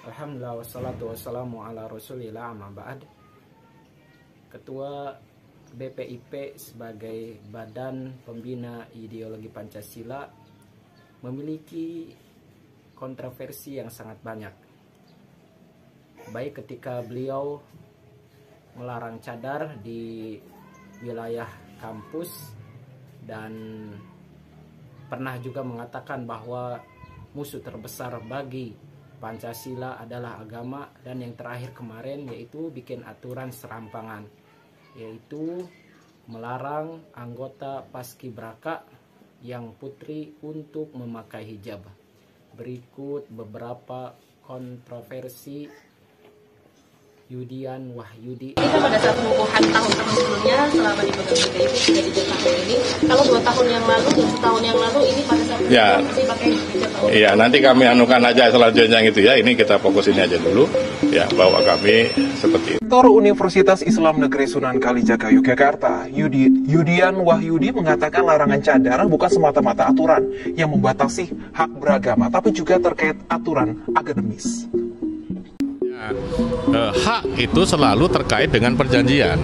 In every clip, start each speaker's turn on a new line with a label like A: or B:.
A: Alhamdulillah wassalatu wassalamu ala rasulillah amma ba'd. Ketua BPIP sebagai Badan Pembina Ideologi Pancasila memiliki kontroversi yang sangat banyak. Baik ketika beliau melarang cadar di wilayah kampus dan pernah juga mengatakan bahwa musuh terbesar bagi Pancasila adalah agama, dan yang terakhir kemarin yaitu bikin aturan serampangan, yaitu melarang anggota Paskibraka yang putri untuk memakai hijab. Berikut beberapa kontroversi Yudian Wahyudi.
B: Kita pada saat pengukuhan tahun-tahun sebelumnya selama di BPIP tidak di tahun ini. Kalau 2 tahun yang lalu dan setahun yang lalu ini pada saat masih pakai hijab.
C: Iya, nanti kami anukan aja selanjutnya gitu ya. Ini kita fokus ini aja dulu ya, bahwa kami seperti itu.
D: Rektor Universitas Islam Negeri Sunan Kalijaga Yogyakarta, Yudian Wahyudi mengatakan larangan cadar bukan semata-mata aturan yang membatasi hak beragama, tapi juga terkait aturan akademis.
C: Hak itu selalu terkait dengan perjanjian.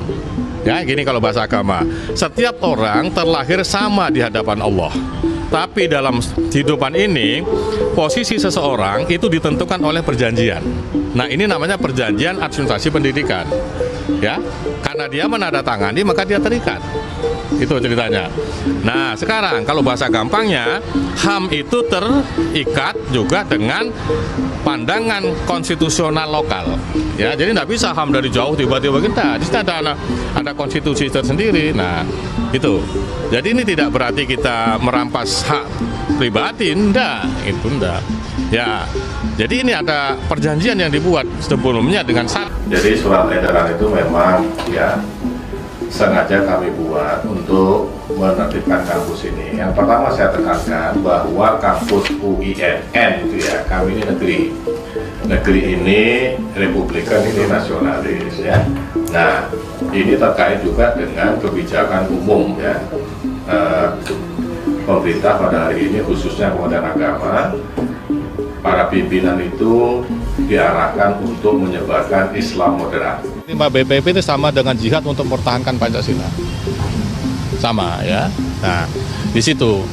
C: Ya, gini kalau bahasa agama, setiap orang terlahir sama di hadapan Allah. Tapi dalam kehidupan ini, posisi seseorang itu ditentukan oleh perjanjian. Nah, ini namanya perjanjian administrasi pendidikan. Ya, karena dia menandatangani maka dia terikat. Itu ceritanya. Nah, sekarang kalau bahasa gampangnya, HAM itu terikat juga dengan pandangan konstitusional lokal. Ya, jadi tidak bisa HAM dari jauh tiba-tiba kita. Di sini ada konstitusi tersendiri. Nah, itu. Jadi ini tidak berarti kita merampas hak pribadi, enggak. Itu enggak. Ya. Jadi ini ada perjanjian yang dibuat sebelumnya dengan syarat.
E: Jadi surat edaran itu memang ya sengaja kami buat untuk menertibkan kampus ini. Yang pertama saya tekankan bahwa kampus UINN itu ya, kami ini negeri. Negeri ini republikan, ini nasionalis ya. Nah, ini terkait juga dengan kebijakan umum ya. Pemerintah pada hari ini khususnya Kementerian Agama, para pimpinan itu diarahkan untuk menyebarkan Islam moderat.
C: BPIP itu sama dengan jihad untuk mempertahankan Pancasila. Sama ya. Nah, di situ.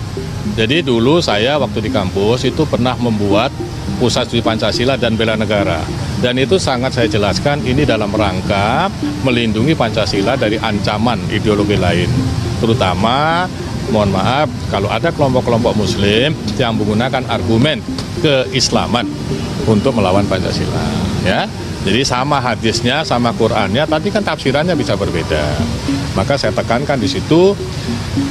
C: Jadi dulu saya waktu di kampus itu pernah membuat pusat studi Pancasila dan bela negara. Dan itu sangat saya jelaskan ini dalam rangka melindungi Pancasila dari ancaman ideologi lain. Terutama, mohon maaf, kalau ada kelompok-kelompok muslim yang menggunakan argumen keislaman untuk melawan Pancasila. Ya. Jadi sama hadisnya, sama Qur'annya, tapi kan tafsirannya bisa berbeda. Maka saya tekankan di situ,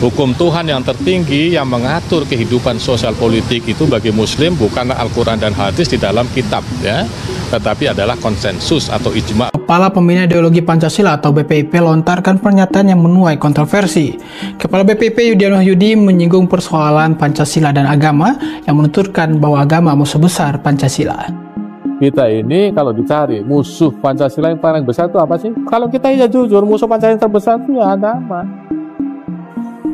C: hukum Tuhan yang tertinggi yang mengatur kehidupan sosial politik itu bagi Muslim bukanlah Al-Quran dan hadis di dalam kitab, ya, tetapi adalah konsensus atau ijma.
F: Kepala Pembina Ideologi Pancasila atau BPIP lontarkan pernyataan yang menuai kontroversi. Kepala BPIP Yudian Wahyudi menyinggung persoalan Pancasila dan agama yang menuturkan bahwa agama musuh besar Pancasila.
G: Kita ini kalau dicari musuh Pancasila yang paling besar itu apa sih? Kalau kita ya jujur, musuh Pancasila yang terbesar itu ya agama.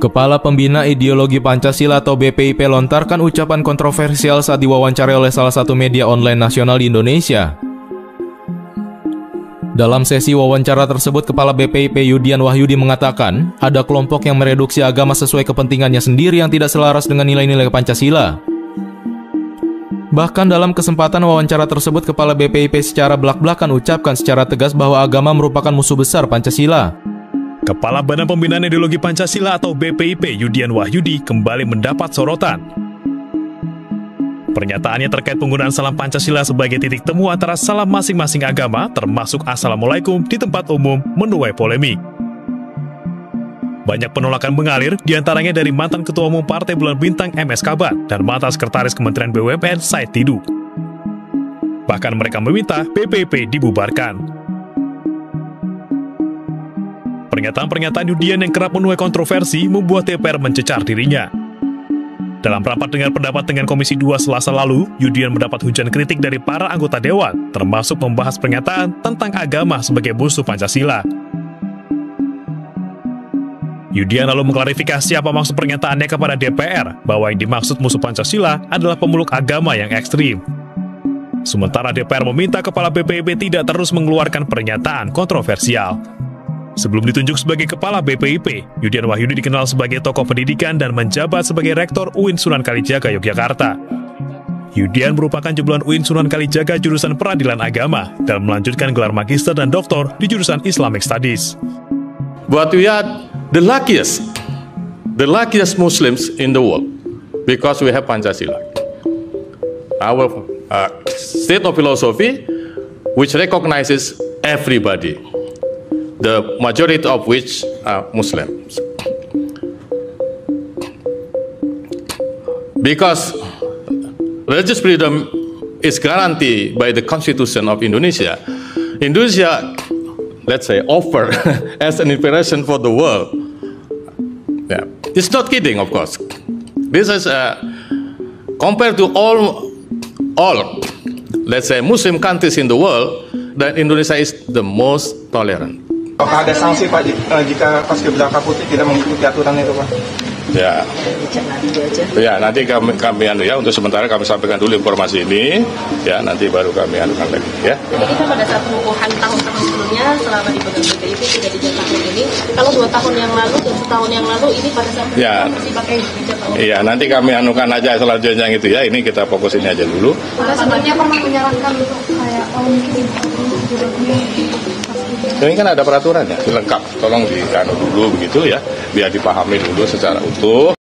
H: Kepala Pembina Ideologi Pancasila atau BPIP lontarkan ucapan kontroversial saat diwawancarai oleh salah satu media online nasional di Indonesia. Dalam sesi wawancara tersebut, Kepala BPIP Yudian Wahyudi mengatakan ada kelompok yang mereduksi agama sesuai kepentingannya sendiri yang tidak selaras dengan nilai-nilai Pancasila. Bahkan dalam kesempatan wawancara tersebut, Kepala BPIP secara belak-belakan ucapkan secara tegas bahwa agama merupakan musuh besar Pancasila.
I: Kepala Badan Pembinaan Ideologi Pancasila atau BPIP Yudian Wahyudi kembali mendapat sorotan. Pernyataannya terkait penggunaan salam Pancasila sebagai titik temu antara salam masing-masing agama, termasuk Assalamualaikum di tempat umum, menuai polemik. Banyak penolakan mengalir, diantaranya dari mantan Ketua Umum Partai Bulan Bintang MS Kabat dan mantan Sekretaris Kementerian BUMN Said Tidu. Bahkan mereka meminta BPIP dibubarkan. Pernyataan-pernyataan Yudian yang kerap menuai kontroversi membuat DPR mencecar dirinya. Dalam rapat dengar pendapat dengan Komisi 2 Selasa lalu, Yudian mendapat hujan kritik dari para anggota Dewan, termasuk membahas pernyataan tentang agama sebagai musuh Pancasila. Yudian lalu mengklarifikasi apa maksud pernyataannya kepada DPR, bahwa yang dimaksud musuh Pancasila adalah pemeluk agama yang ekstrim. Sementara DPR meminta Kepala BPIP tidak terus mengeluarkan pernyataan kontroversial. Sebelum ditunjuk sebagai Kepala BPIP, Yudian Wahyudi dikenal sebagai tokoh pendidikan dan menjabat sebagai Rektor UIN Sunan Kalijaga, Yogyakarta. Yudian merupakan jebolan UIN Sunan Kalijaga jurusan Peradilan Agama dan melanjutkan gelar magister dan doktor di jurusan Islamic Studies.
C: But we are the luckiest Muslims in the world because we have Pancasila. Our state of philosophy which recognizes everybody, the majority of which are Muslims. Because religious freedom is guaranteed by the Constitution of Indonesia. Indonesia, let's say, offer as an inspiration for the world. Yeah. It's not kidding, of course. This is compared to all, let's say, Muslim countries in the world, that Indonesia is the most tolerant.
D: Apakah ada sanksi Pak jika Paskibraka Putih tidak mengikuti aturan itu Pak?
C: Ya, nanti kami untuk sementara kami sampaikan dulu informasi ini, ya nanti baru kami anukan lagi, ya.
B: Jadi kan pada saat pengukuhan tahun-tahun sebelumnya selama di pegang BPIP tidak dijatuhkan ini, kalau 2 tahun yang lalu dan setahun yang lalu ini pada saat masih pakai hijab.
C: Iya, nanti kami anukan aja selanjutnya gitu ya. Ini kita fokus ini aja dulu.
B: Sebelumnya pernah menyarankan untuk kayak mungkin
C: ini kan ada peraturannya lengkap, tolong dianu dulu begitu ya, biar dipahami dulu secara utuh.